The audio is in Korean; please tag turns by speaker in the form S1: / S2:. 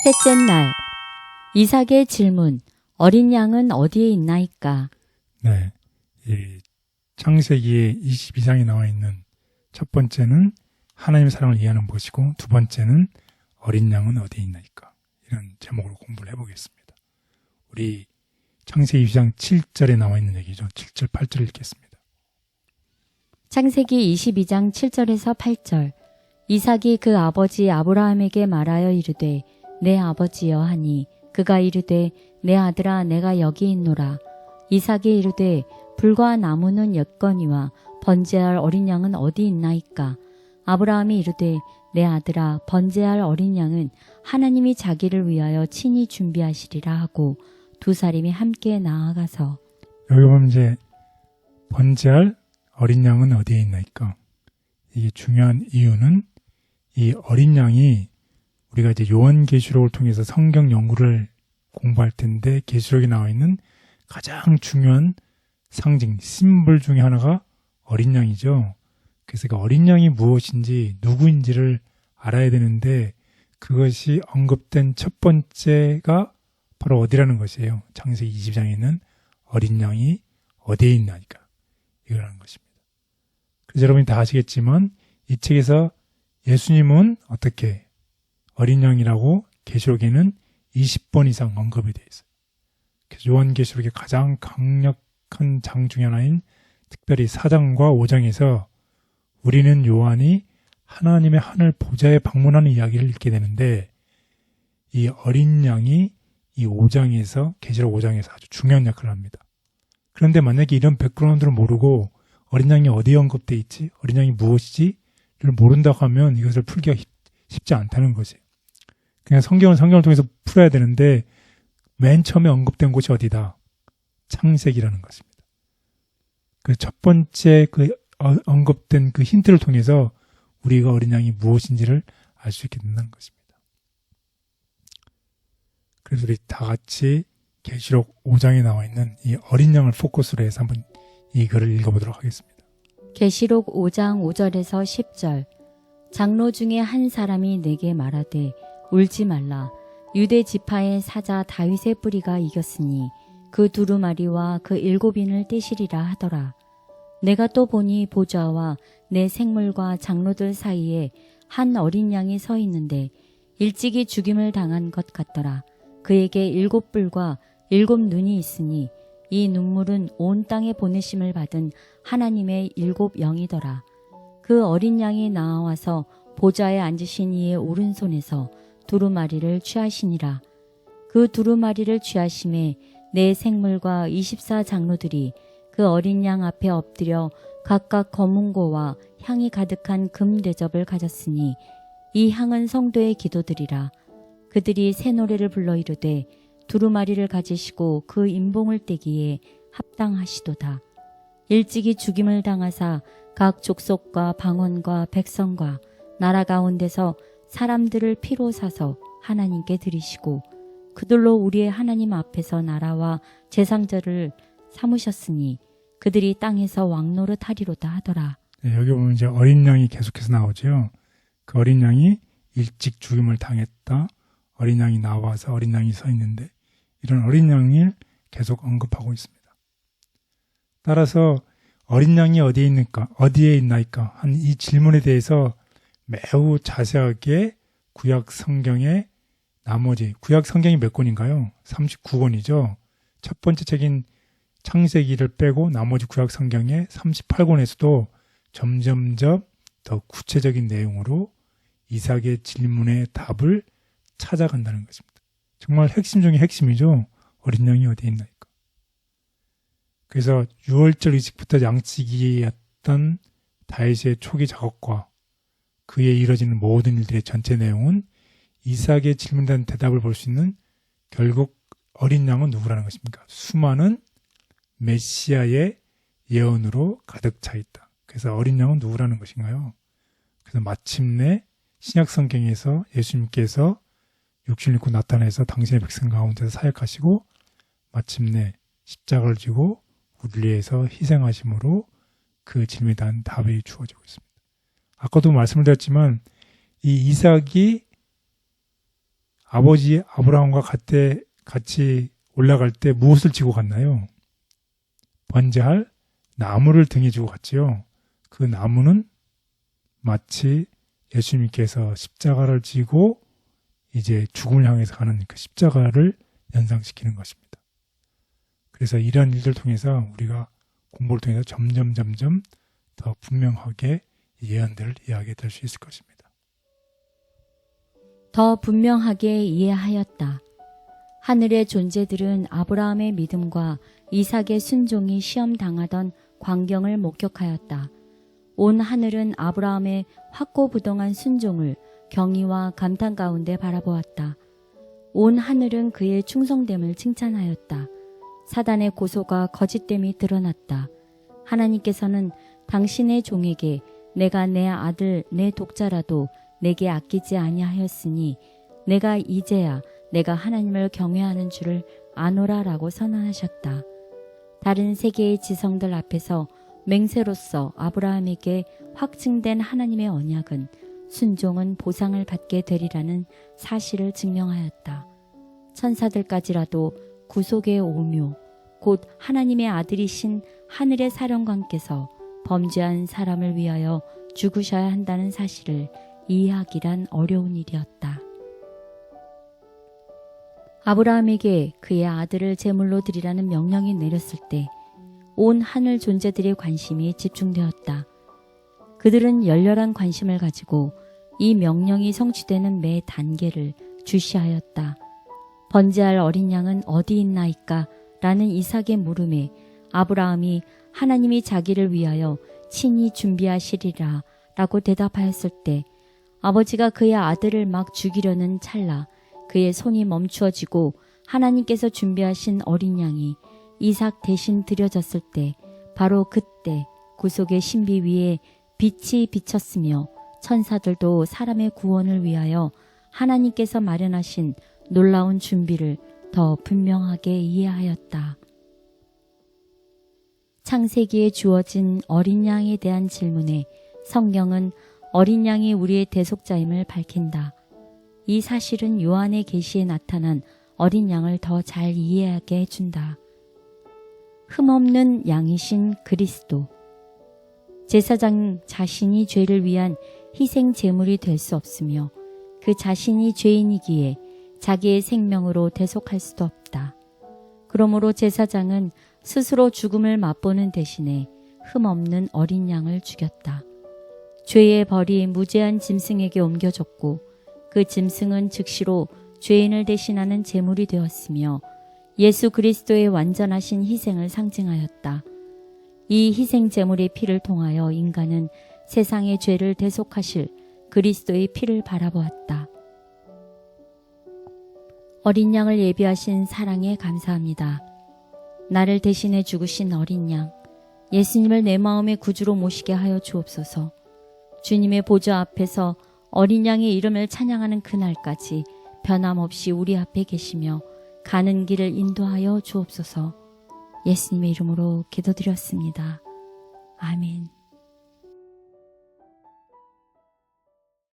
S1: 셋째 날, 이삭의 질문, 어린 양은 어디에 있나이까?
S2: 네, 이 창세기에 22장에 나와 있는 첫 번째는 하나님의 사랑을 이해하는 것이고, 두 번째는 어린 양은 어디에 있나이까? 이런 제목으로 공부를 해보겠습니다. 우리 창세기 22장 7절에 나와 있는 얘기죠. 7절, 8절 읽겠습니다.
S1: 창세기 22장 7절에서 8절. 이삭이 그 아버지 아브라함에게 말하여 이르되 내 아버지여 하니 그가 이르되 내 아들아 내가 여기 있노라. 이삭이 이르되 불과 나무는 엿거니와 번제할 어린 양은 어디 있나이까? 아브라함이 이르되 내 아들아 번제할 어린 양은 하나님이 자기를 위하여 친히 준비하시리라 하고 두 사람이 함께 나아가서.
S2: 여기 보면 이제 번제할 어린 양은 어디에 있나이까? 이게 중요한 이유는 이 어린 양이 우리가 이제 요한계시록을 통해서 성경 연구를 공부할 텐데 계시록에 나와 있는 가장 중요한 상징, 심볼 중에 하나가 어린 양이죠. 그래서 그 어린 양이 무엇인지 누구인지를 알아야 되는데 그것이 언급된 첫 번째가 바로 어디라는 것이에요. 창세기 20장에 있는 어린 양이 어디에 있나니까 이거라는 것입니다. 그래서 여러분이 다 아시겠지만 이 책에서 예수님은 어떻게 어린 양이라고 계시록에는 20번 이상 언급이 되어 있어요. 그래서 요한계시록의 가장 강력한 장 중에 하나인 특별히 4장과 5장에서 우리는 요한이 하나님의 하늘 보좌에 방문하는 이야기를 읽게 되는데 이 어린 양이 이 5장에서 계시록 5장에서 아주 중요한 역할을 합니다. 그런데 만약에 이런 백그라운드를 모르고 어린 양이 어디에 언급되어 있지? 어린 양이 무엇이지? 를 모른다고 하면 이것을 풀기가 쉽지 않다는 것이에요. 그냥 성경을 통해서 풀어야 되는데 맨 처음에 언급된 곳이 어디다? 창세기라는 것입니다. 그 첫 번째 언급된 그 힌트를 통해서 우리가 어린 양이 무엇인지를 알 수 있게 된다는 것입니다. 그래서 우리 다 같이 계시록 5장에 나와 있는 이 어린 양을 포커스로 해서 한번 이 글을 읽어보도록 하겠습니다.
S1: 계시록 5장 5절에서 10절. 장로 중에 한 사람이 내게 말하되 울지 말라. 유대 지파의 사자 다윗의 뿌리가 이겼으니 그 두루마리와 그 7인을 떼시리라 하더라. 내가 또 보니 보좌와 내 생물과 장로들 사이에 한 어린 양이 서 있는데 일찍이 죽임을 당한 것 같더라. 그에게 7뿔과 7눈이 있으니 이 눈물은 온 땅에 보내심을 받은 하나님의 7영이더라. 그 어린 양이 나와서 보좌에 앉으신 이의 오른손에서 두루마리를 취하시니라. 그 두루마리를 취하심에 내 생물과 24장로들이 그 어린 양 앞에 엎드려 각각 검은고와 향이 가득한 금 대접을 가졌으니 이 향은 성도의 기도들이라. 그들이 새 노래를 불러 이르되 두루마리를 가지시고 그 인봉을 떼기에 합당하시도다. 일찍이 죽임을 당하사 각 족속과 방언과 백성과 나라 가운데서 사람들을 피로 사서 하나님께 드리시고 그들로 우리의 하나님 앞에서 나라와 제상절을 삼으셨으니 그들이 땅에서 왕노릇 하리로다 하더라.
S2: 네, 여기 보면 이제 어린 양이 계속해서 나오죠. 그 어린 양이 일찍 죽임을 당했다. 어린 양이 나와서 어린 양이 서 있는데 이런 어린 양을 계속 언급하고 있습니다. 따라서 어린 양이 어디에 있나이까 한 이 질문에 대해서 매우 자세하게 구약 성경의 구약 성경이 몇 권인가요? 39권이죠. 첫 번째 책인 창세기를 빼고 나머지 구약 성경의 38권에서도 점점점 더 구체적인 내용으로 이삭의 질문의 답을 찾아간다는 것입니다. 정말 핵심 중에 핵심이죠. 어린 양이 어디에 있나이까. 그래서 6월절 의식부터 양치기였던 다윗의 초기 작업과 그에 이뤄지는 모든 일들의 전체 내용은 이삭의 질문에 대한 대답을 볼 수 있는 결국 어린 양은 누구라는 것입니까? 수많은 메시아의 예언으로 가득 차 있다. 그래서 어린 양은 누구라는 것인가요? 그래서 마침내 신약 성경에서 예수님께서 육신을 입고 나타나서 당신의 백성 가운데서 사역하시고 마침내 십자가를 지고 우리를 위해서 희생하심으로 그 질문에 대한 답이 주어지고 있습니다. 아까도 말씀을 드렸지만 이 이삭이 아버지 아브라함과 같이 올라갈 때 무엇을 지고 갔나요? 번제할 나무를 등에 지고 갔지요. 그 나무는 마치 예수님께서 십자가를 지고 이제 죽음을 향해서 가는 그 십자가를 연상시키는 것입니다. 그래서 이런 일들 통해서 우리가 공부를 통해서 점점 더 분명하게 예언들을 이해하게 될 수 있을 것입니다.
S1: 더 분명하게 이해하였다. 하늘의 존재들은 아브라함의 믿음과 이삭의 순종이 시험당하던 광경을 목격하였다. 온 하늘은 아브라함의 확고부동한 순종을 경의와 감탄 가운데 바라보았다. 온 하늘은 그의 충성됨을 칭찬하였다. 사단의 고소가 거짓됨이 드러났다. 하나님께서는 당신의 종에게 내가 내 아들 내 독자라도 내게 아끼지 아니하였으니 내가 이제야 내가 하나님을 경외하는 줄을 아노라라고 선언하셨다. 다른 세계의 지성들 앞에서 맹세로서 아브라함에게 확증된 하나님의 언약은 순종은 보상을 받게 되리라는 사실을 증명하였다. 천사들까지라도 구속의 오묘, 곧 하나님의 아들이신 하늘의 사령관께서 범죄한 사람을 위하여 죽으셔야 한다는 사실을 이해하기란 어려운 일이었다. 아브라함에게 그의 아들을 제물로 드리라는 명령이 내렸을 때 온 하늘 존재들의 관심이 집중되었다. 그들은 열렬한 관심을 가지고 이 명령이 성취되는 매 단계를 주시하였다. 번제할 어린 양은 어디 있나이까? 라는 이삭의 물음에 아브라함이 하나님이 자기를 위하여 친히 준비하시리라 라고 대답하였을 때 아버지가 그의 아들을 막 죽이려는 찰나 그의 손이 멈추어지고 하나님께서 준비하신 어린 양이 이삭 대신 드려졌을 때 바로 그때 구속의 신비 위에 빛이 비쳤으며 천사들도 사람의 구원을 위하여 하나님께서 마련하신 놀라운 준비를 더 분명하게 이해하였다. 창세기에 주어진 어린 양에 대한 질문에 성경은 어린 양이 우리의 대속자임을 밝힌다. 이 사실은 요한의 계시에 나타난 어린 양을 더 잘 이해하게 해준다. 흠없는 양이신 그리스도. 제사장 자신이 죄를 위한 희생 제물이 될 수 없으며 그 자신이 죄인이기에 자기의 생명으로 대속할 수도 없다. 그러므로 제사장은 스스로 죽음을 맛보는 대신에 흠없는 어린 양을 죽였다. 죄의 벌이 무죄한 짐승에게 옮겨졌고 그 짐승은 즉시로 죄인을 대신하는 제물이 되었으며 예수 그리스도의 완전하신 희생을 상징하였다. 이 희생 제물의 피를 통하여 인간은 세상의 죄를 대속하실 그리스도의 피를 바라보았다. 어린 양을 예비하신 사랑에 감사합니다. 나를 대신해 죽으신 어린 양, 예수님을 내 마음의 구주로 모시게 하여 주옵소서. 주님의 보좌 앞에서 어린 양의 이름을 찬양하는 그날까지 변함없이 우리 앞에 계시며 가는 길을 인도하여 주옵소서. 예수님의 이름으로 기도드렸습니다. 아멘.